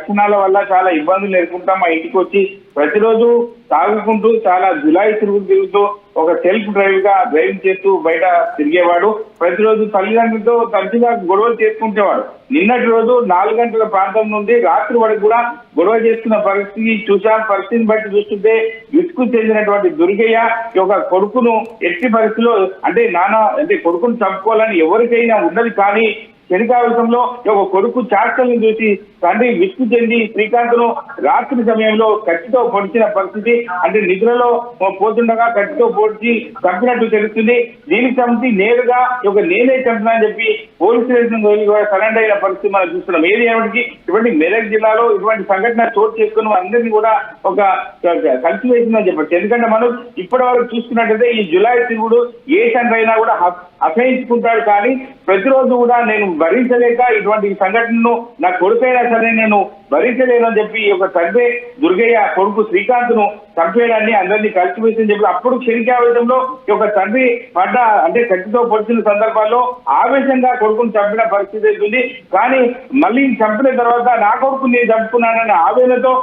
లక్షణాల వల్ల చాలా ఇబ్బందులు ఎదుర్కొంటాం. మా ఇంటికి వచ్చి ప్రతిరోజు తాగుకుంటూ చాలా జులాయి తిరుగుతూ ఒక సెల్ఫ్ డ్రైవింగ్ చేస్తూ బయట తిరిగేవాడు. ప్రతిరోజు తల్లిదండ్రులతో తరచుగా గొడవలు చేసుకుంటేవాడు. నిన్నటి రోజు 4 గంటల ప్రాంతం నుండి రాత్రి వరకు కూడా గొడవ చేస్తున్న పరిస్థితి చూశాం. పరిస్థితిని బట్టి చూస్తుంటే విసుగు చెందినటువంటి దుర్గయ్య ఒక కొడుకును ఎట్టి పరిస్థితిలో అంటే కొడుకును చంపుకోవాలని ఎవరికైనా ఉన్నది, కానీ శనికావితంలో ఒక కొడుకు చార్కల్ని చూసి తండ్రి విసుగు చెంది శ్రీకాంత్ను రాత్రి సమయంలో కత్తితో పొడిచిన పరిస్థితి. అంటే నిద్రలో పోతుండగా కత్తితో పొడిచి చంపినట్టు తెలుస్తుంది. దీనికి సంబంధించి నేరుగా నేనే చంపినా అని చెప్పి పోలీస్ స్టేషన్ సరెండర్ అయిన పరిస్థితి మనం చూస్తున్నాం. ఏది ఏమిటి ఇటువంటి మెదక్ జిల్లాలో ఇటువంటి సంఘటన చోటు చేసుకుని అందరినీ కూడా ఒక కలిసి వేసిందని చెప్పచ్చు. ఎందుకంటే మనం ఇప్పటి వరకు చూసుకున్నట్టయితే ఈ జులాయి తిరుగుడు ఏ తండ్రి అయినా కూడా అసహించుకుంటాడు, కానీ ప్రతిరోజు కూడా నేను భరించలేక ఇటువంటి సంఘటనను నా కొడుకైనా సరే నేను భరించలేను అని చెప్పి ఒక తండ్రి దుర్గయ్య కొడుకు శ్రీకాంత్ను చంపేయడాన్ని అందరినీ కలిసివేసిందని చెప్పి అప్పుడు క్షణికావేశంలో ఒక తండ్రి కత్తితో పొడిచిన సందర్భాల్లో ఆవేశంగా కొడుకును చంపిన పరిస్థితి అవుతుంది. కానీ మళ్ళీ చంపిన తర్వాత నా కొడుకు నేను చంపుకున్నానన్న ఆవేదనతో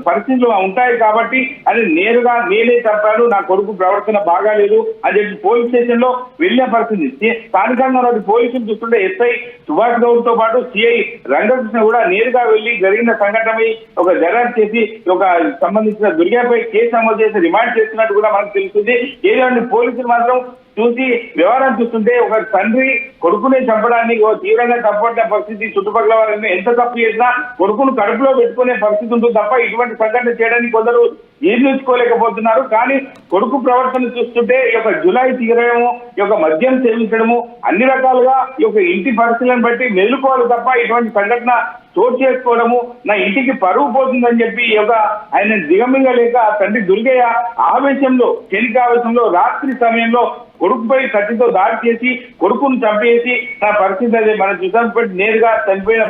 పరిస్థితులు ఉంటాయి కాబట్టి అది నేరుగా నేనే చంపాను, నా కొడుకు ప్రవర్తన బాగాలేదు అని చెప్పి పోలీస్ స్టేషన్ లో వెళ్లిన పరిస్థితి. స్థానికంగా ఉన్న పోలీసులు చూస్తుంటే ఎస్ఐ సుభాష్ గౌడ్ తో పాటు సిఐ రంగకృష్ణ కూడా నేరుగా వెళ్లి జరిగిన సంఘటనపై ఒక దర్యాప్తు చేసి సంబంధించిన దుర్గపై కేసు నమోదు చేసి రిమాండ్ చేస్తున్నట్టు కూడా మనకు తెలుస్తుంది. ఏదంటే పోలీసులు మాత్రం చూసి వ్యవహారం చూస్తుంటే ఒక తండ్రి కొడుకుని చంపడాన్ని తీవ్రంగా తప్పట్టిన పరిస్థితి. చుట్టుపక్కల వారిని ఎంత తప్పు చేసినా కొడుకును కడుపులో పెట్టుకునే పరిస్థితి ఉంటుంది తప్ప ఇటువంటి సంఘటన చేయడానికి కొందరు జీర్ణించుకోలేకపోతున్నారు. కానీ కొడుకు ప్రవర్తన చూస్తుంటే జులాయి తీరడము, మద్యం సేవించడము, అన్ని రకాలుగా ఇంటి పరిస్థితులను బట్టి మెలుకోవాలి తప్ప ఇటువంటి సంఘటన చోటు చేసుకోవడము నా ఇంటికి పరువు పోతుందని చెప్పి ఆయన దిగమింగలేక తండ్రి దుర్గయ్య ఆవేశంలో క్షణికావేశంలో రాత్రి సమయంలో కొడుకుపై కత్తితో దాడి చేసి కొడుకును చంపేసి నా పరిస్థితి అదే మనం చూసాం. నేరుగా చనిపోయిన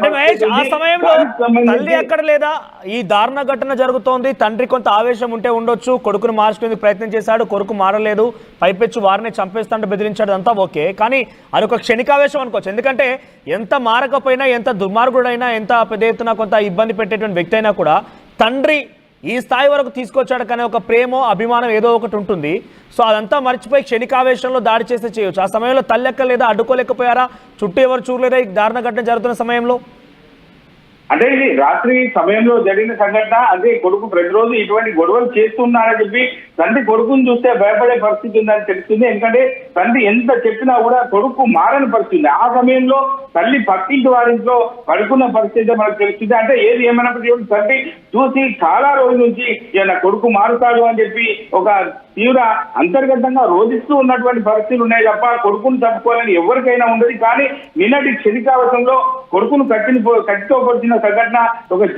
తల్లి ఎక్కడ లేదా ఈ దారుణ ఘటన జరుగుతోంది. తండ్రి కొంత ఆవేశం ఉంటే ఉండొచ్చు, కొడుకును మార్చుకునేందుకు ప్రయత్నం చేశాడు, కొడుకు మారలేదు, పైపెచ్చు వారిని చంపేస్తాంటే బెదిరించాడు, అంతా ఓకే. కానీ అదొక క్షణికావేశం అనుకోవచ్చు. ఎందుకంటే ఎంత మారకపోయినా, ఎంత దుర్మార్గుడైనా, ఎంత పెద్ద ఎత్తున కొంత ఇబ్బంది పెట్టేటువంటి వ్యక్తి అయినా కూడా తండ్రి ఈ స్థాయి వరకు తీసుకొచ్చాడు కానీ ఒక ప్రేమో అభిమానం ఏదో ఒకటి ఉంటుంది. సో అదంతా మర్చిపోయి క్షణికావేశంలో దాడి చేస్తే చేయొచ్చు. ఆ సమయంలో తల్లెక్క లేదా అడ్డుకోలేకపోయారా? చుట్టూ ఎవరు చూడలేదా ఈ దారుణ ఘటన జరుగుతున్న సమయంలో? ఇది రాత్రి సమయంలో జరిగిన సంఘటన. కొడుకు ప్రతిరోజు ఇటువంటి గొడవలు చేస్తున్నారని చెప్పి తండ్రి కొడుకుని చూస్తే భయపడే పరిస్థితి ఉందని తెలుస్తుంది. ఎందుకంటే తండ్రి ఎంత చెప్పినా కూడా కొడుకు మారని పరిస్థితి. ఆ సమయంలో తల్లి పక్కింటి వారింట్లో పడుకున్న పరిస్థితి మనకు తెలుస్తుంది. ఏది ఏమైనప్పటికీ తండ్రి చూసి చాలా రోజుల నుంచి నా కొడుకు మారుతాడు అని చెప్పి తీవ్ర అంతర్గతంగా రోధిస్తూ ఉన్నటువంటి పరిస్థితులు ఉన్నాయి తప్ప కొడుకును చంపుకోవాలని ఎవరికైనా ఉండదు. కానీ నిన్నటి క్షణికావసంలో కొడుకును కత్తితో పొడిచిన సంఘటన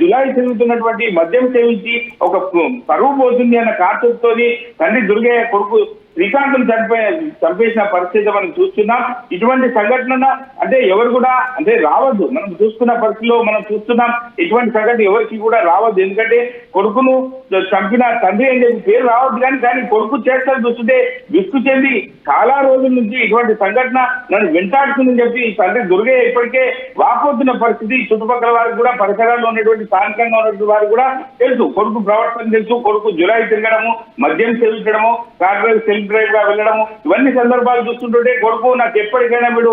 జులాయి తిరుగుతున్నటువంటి మద్యం సేవించి పరువు పోతుంది అన్న కారణంతోని తండ్రి దుర్గయ్య కొడుకు శ్రీకాంత్ను చంపేసిన పరిస్థితి మనం చూస్తున్నాం. ఇటువంటి సంఘటన ఎవరు కూడా రావద్దు. మనం చూస్తున్న పరిస్థితిలో మనం చూస్తున్నాం ఇటువంటి సంఘటన ఎవరికి కూడా రావద్దు. ఎందుకంటే కొడుకును చంపిన తండ్రి అని చెప్పి పేరు రావద్దు. కానీ కొడుకు చేష్టలు చూస్తుంటే విసుగు చెంది చాలా రోజుల నుంచి ఇటువంటి సంఘటన నన్ను వెంటాడుతుందని చెప్పి తండ్రి దుర్గయ్య ఇప్పటికే వాపోతున్న పరిస్థితి. చుట్టుపక్కల వారికి కూడా పరిసరాల్లో ఉన్నటువంటి స్థానికంగా ఉన్నటువంటి వారికి కూడా తెలుసు, కొడుకు ప్రవర్తన తెలుసు. కొడుకు జులాయి తిరగడము, మద్యం సేవించడము, కార్పొరేట్ సెల్ఫ్ డ్రైవ్ గా వెళ్ళడము, ఇవన్నీ సందర్భాలు చూస్తుంటే కొడుకు నాకు ఎప్పటికైనా వీడు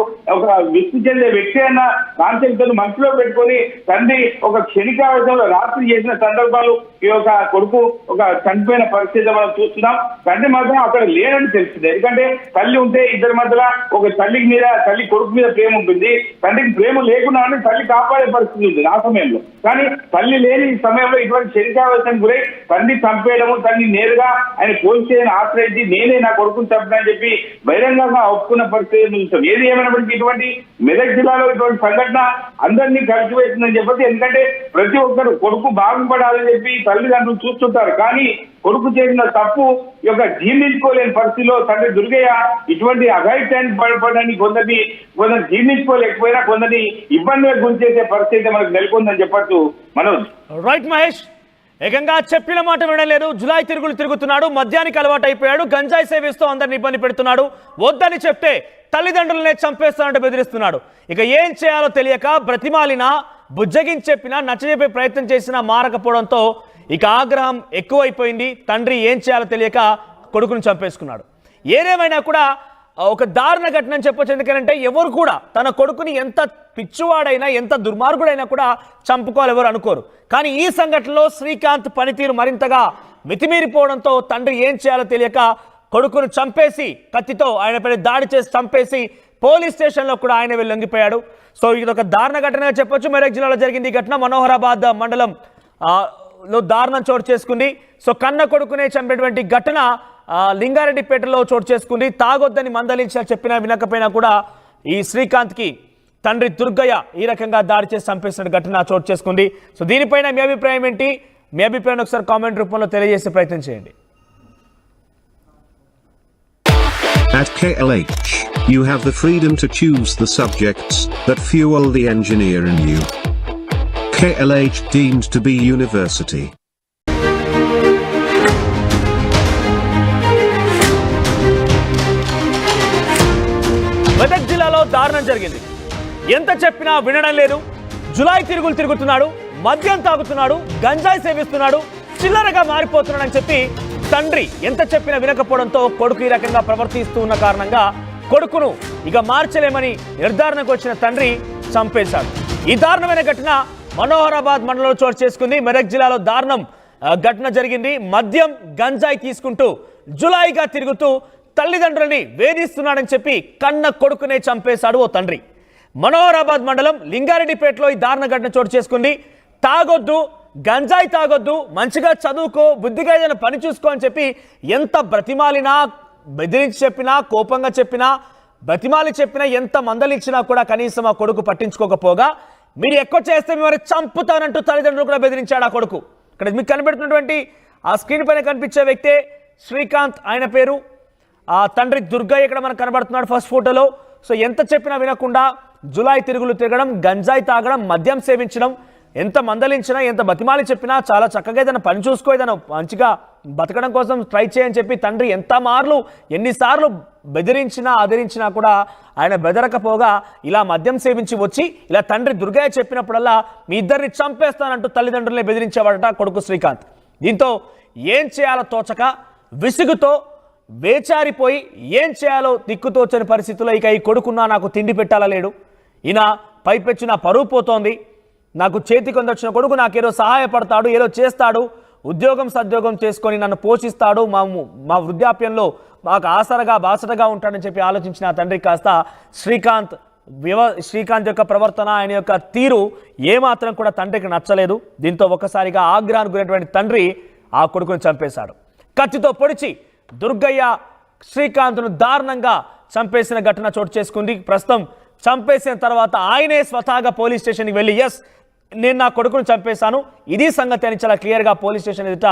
విసుగు చెందే వ్యక్తి అన్న కాన్సెప్ట్ మనసులో పెట్టుకొని తండ్రి క్షణికావేశంలో రాత్రి చేసిన సందర్భాలు ఈ కొడుకు చనిపోయిన పరిస్థితి మనం చూస్తున్నాం. తండ్రి మాత్రం అక్కడ లేనని తెలిసింది. ఎందుకంటే తల్లి ఉంటే ఇద్దరి మధ్యలో తల్లి కొడుకు మీద ప్రేమ ఉంటుంది, తండ్రికి ప్రేమ లేకున్నా తల్లి కాపాడే పరిస్థితి ఉంది ఆ సమయంలో. కానీ తల్లి లేని సమయంలో ఇటువంటి క్షణికావేశానికి గురై తండ్రి చంపేయడము, తల్లి నేరుగా ఆయన పోలీస్ స్టేషన్ ఆశ్రయించి నేనే నా కొడుకుని చంపినా అని చెప్పి బహిరంగంగా ఒప్పుకున్న పరిస్థితి చూస్తాం. ఏది ఏమైనప్పటికీ ఇటువంటి మెదక్ జిల్లాలో ఇటువంటి సంఘటన అందరినీ కలిసివేసిందని చెప్పి. ఎందుకంటే ప్రతి ఒక్కరు కొడుకు బాగుపడాలని చెప్పి తల్లిదండ్రులు చూస్తుంటారు. కానీ కొడుకు చేసిన తప్పు జీర్ణించుకోలేని పరిస్థితిలో తండ్రి దుర్గయ్య ఇటువంటి అఘాయిత్యాన్ని పడడానికి కొందరు జీర్ణించుకోలేకపోయినా కొందరిని ఇబ్బందులకు గురి చేసే పరిస్థితి మనకు నెలకొందని చెప్పచ్చు. మనోజ్. రైట్ మహేష్, ఏకంగా చెప్పిన మాట వినలేదు, జులాయి తిరుగుతున్నాడు, మద్యానికి అలవాటు అయిపోయాడు, గంజాయి సేవిస్తూ అందరిని ఇబ్బంది పెడుతున్నాడు, వద్దని చెప్తే తల్లిదండ్రులనే చంపేస్తానంటే బెదిరిస్తున్నాడు. ఇక ఏం చేయాలో తెలియక బ్రతిమాలినా బుజ్జగించి చెప్పినా నచ్చజెప్పే ప్రయత్నం చేసినా మారకపోవడంతో ఇక ఆగ్రహం ఎక్కువైపోయింది. తండ్రి ఏం చేయాలో తెలియక కొడుకును చంపేసుకున్నాడు. ఏదేమైనా కూడా ఒక దారుణ ఘటన అని చెప్పొచ్చు. ఎందుకంటే ఎవరు కూడా తన కొడుకుని ఎంత పిచ్చివాడైనా ఎంత దుర్మార్గుడైనా కూడా చంపుకోవాలి ఎవరు అనుకోరు. కానీ ఈ సంఘటనలో శ్రీకాంత్ పనితీరు మరింతగా మితిమీరిపోవడంతో తండ్రి ఏం చేయాలో తెలియక కొడుకును చంపేసి కత్తితో ఆయనపై దాడి చేసి చంపేసి పోలీస్ స్టేషన్లో కూడా ఆయన వెళ్ళి లొంగిపోయాడు. సో ఇది ఒక దారుణ ఘటనగా చెప్పొచ్చు. మెదక్ జిల్లాలో జరిగింది ఈ ఘటన. మనోహరాబాద్ మండలం లో దారుణం చోటు చేసుకుంది. సో కన్న కొడుకునే చంపేటువంటి ఘటన లింగారెడ్డిపేటలో చోటు చేసుకుంది. తాగొద్దని మందలించిన చెప్పినా వినకపోయినా కూడా ఈ శ్రీకాంత్కి తండ్రి దుర్గయ్య ఈ రకంగా దాడి చేసి చంపేసిన ఘటన చోటు చేసుకుంది. సో దీనిపైన మీ అభిప్రాయం ఏంటి? మీ అభిప్రాయం ఒకసారి కామెంట్ రూపంలో తెలియజేసే ప్రయత్నం చేయండి. At KLH, you have the freedom to choose the subjects that fuel the engineer in you. KLH deemed to be university. Medak జిల్లాలో దారుణం జరిగింది. ఎంత చెప్పినా వినడం లేదు. జులాయి తిరుగులు తిరుగుతున్నాడు, మద్యం తాగుతున్నాడు, గంజాయి సేవిస్తున్నాడు, చిల్లరగా మారిపోతున్నాడని చెప్పి తండ్రి ఎంత చెప్పినా వినకపోవడంతో కొడుకు ఈ రకంగా ప్రవర్తిస్తూ ఉన్న కారణంగా కొడుకును ఇక మార్చలేమని నిర్ధారణకు వచ్చిన తండ్రి చంపేశాడు. ఈ దారుణమైన ఘటన మనోహరాబాద్ మండలంలో చోటు చేసుకుంది. మెదక్ జిల్లాలో దారుణం ఘటన జరిగింది. మద్యం గంజాయి తీసుకుంటూ జులాయిగా తిరుగుతూ తల్లిదండ్రులని వేధిస్తున్నాడని చెప్పి కన్న కొడుకునే చంపేశాడు ఓ తండ్రి. మనోహరాబాద్ మండలం లింగారెడ్డిపేటలో ఈ దారుణ ఘటన చోటు చేసుకుంది. తాగొద్దు, గంజాయి తాగొద్దు, మంచిగా చదువుకో, బుద్ధిగా ఏదైనా పని చూసుకో అని చెప్పి ఎంత బ్రతిమాలినా, బెదిరించి చెప్పినా, కోపంగా చెప్పినా, బ్రతిమాలి చెప్పినా, ఎంత మందలిచ్చినా కూడా కనీసం ఆ కొడుకు పట్టించుకోకపోగా మీరు ఎక్కువ చేస్తే మిమ్మల్ని చంపుతానంటూ తల్లిదండ్రులు కూడా బెదిరించాడు ఆ కొడుకు. ఇక్కడ మీకు కనిపెడుతున్నటువంటి ఆ స్క్రీన్ పైన కనిపించే వ్యక్తే శ్రీకాంత్, ఆయన పేరు. ఆ తండ్రి దుర్గయ్య ఇక్కడ మనకు కనబడుతున్నాడు ఫస్ట్ ఫోటోలో. సో ఎంత చెప్పినా వినకుండా జులాయి తిరుగులు తిరగడం, గంజాయి తాగడం, మద్యం సేవించడం, ఎంత మందలించినా ఎంత బతిమాలి చెప్పినా చాలా చక్కగా ఏదైనా పని చూసుకో, ఏదైనా మంచిగా బతకడం కోసం ట్రై చేయని చెప్పి తండ్రి ఎన్నిసార్లు బెదిరించినా ఆదరించినా కూడా ఆయన బెదరకపోగా ఇలా మద్యం సేవించి వచ్చి ఇలా తండ్రి దుర్గయ్య చెప్పినప్పుడల్లా మీ ఇద్దరిని చంపేస్తానంటూ తల్లిదండ్రులనే బెదిరించేవాడట కొడుకు శ్రీకాంత్. దీంతో ఏం చేయాలో తోచక విసుగుతో వేచారిపోయి ఏం చేయాలో దిక్కుతోచని పరిస్థితుల్లో ఇక ఈ కొడుకున్నా నాకు తిండి పెట్టాలా లేడు, ఈయన పైపెచ్చు నా పరువు పోతోంది, నాకు చేతికి వచ్చిన కొడుకు నాకేదో సహాయపడతాడు, ఏదో చేస్తాడు, ఉద్యోగం సద్యోగం చేసుకొని నన్ను పోషిస్తాడు, మా వృద్ధాప్యంలో మాకు ఆసరగా బాసటగా ఉంటాడని చెప్పి ఆలోచించిన తండ్రి కాస్త శ్రీకాంత్ యొక్క ప్రవర్తన, ఆయన యొక్క తీరు ఏమాత్రం కూడా తండ్రికి నచ్చలేదు. దీంతో ఒక్కసారిగా ఆగ్రహానికి గురైనటువంటి తండ్రి ఆ కొడుకును చంపేశాడు. కత్తితో పొడిచి దుర్గయ్య శ్రీకాంత్ను దారుణంగా చంపేసిన ఘటన చోటు చేసుకుంది. ప్రస్తుతం చంపేసిన తర్వాత ఆయనే స్వతహాగా పోలీస్ స్టేషన్కి వెళ్ళి నేను నా కొడుకును చంపేశాను, ఇది సంగతి అని చాలా క్లియర్గా పోలీస్ స్టేషన్ ఎదుట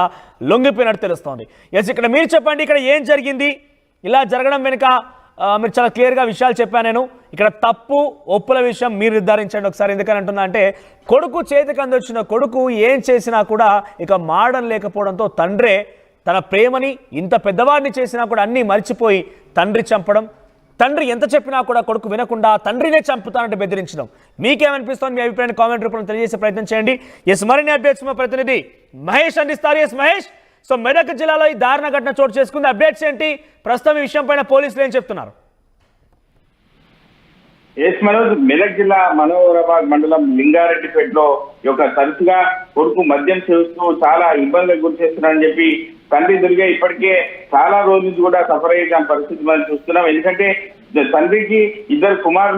లొంగిపోయినట్టు తెలుస్తోంది. ఇక్కడ మీరు చెప్పండి, ఇక్కడ ఏం జరిగింది? ఇలా జరగడం వెనుక మీరు చాలా క్లియర్గా విషయాలు చెప్పాను నేను. ఇక్కడ తప్పు ఒప్పుల విషయం మీరు నిర్ధారించండి ఒకసారి. ఎందుకని అంటున్నా అంటే కొడుకు చేతికి అందొచ్చిన కొడుకు ఏం చేసినా కూడా ఇక మాడడం లేకపోవడంతో తండ్రే తన ప్రేమని ఇంత పెద్దవాడిని చేసినా కూడా అన్నీ మర్చిపోయి తండ్రి చంపడం, తండ్రి ఎంత చెప్పినా కూడా కొడుకు వినకుండా తండ్రినే చంపుతానంటే బెదిరించడం. మీకేమనిపిస్తుంది? మీ అభిప్రాయాన్ని కామెంట్ రూపంలో తెలియజేసే ప్రయత్నం చేయండి. మరిన్ని అప్డేట్స్ మా ప్రతినిధి మహేష్ అందిస్తారు. మహేష్, సో మెదక్ జిల్లాలో ఈ దారుణ ఘటన చోటు చేసుకుంది, అప్డేట్స్ ఏంటి? ప్రస్తుతం ఈ విషయం పైన పోలీసులు ఏం చెప్తున్నారు? మనోజ్, మెదక్ జిల్లా మనోహరాబాద్ మండలం లింగారెడ్డిపేటలో తరచుగా కొడుకు మద్యం సేవిస్తూ చాలా ఇబ్బందులకు గురి చేస్తున్నాడని చెప్పి తండ్రి దుర్గయ్య ఇప్పటికే చాలా రోజులు కూడా సఫర్ అయ్యే పరిస్థితి మనం చూస్తున్నాం. ఎందుకంటే తండ్రికి ఇద్దరు కుమారులు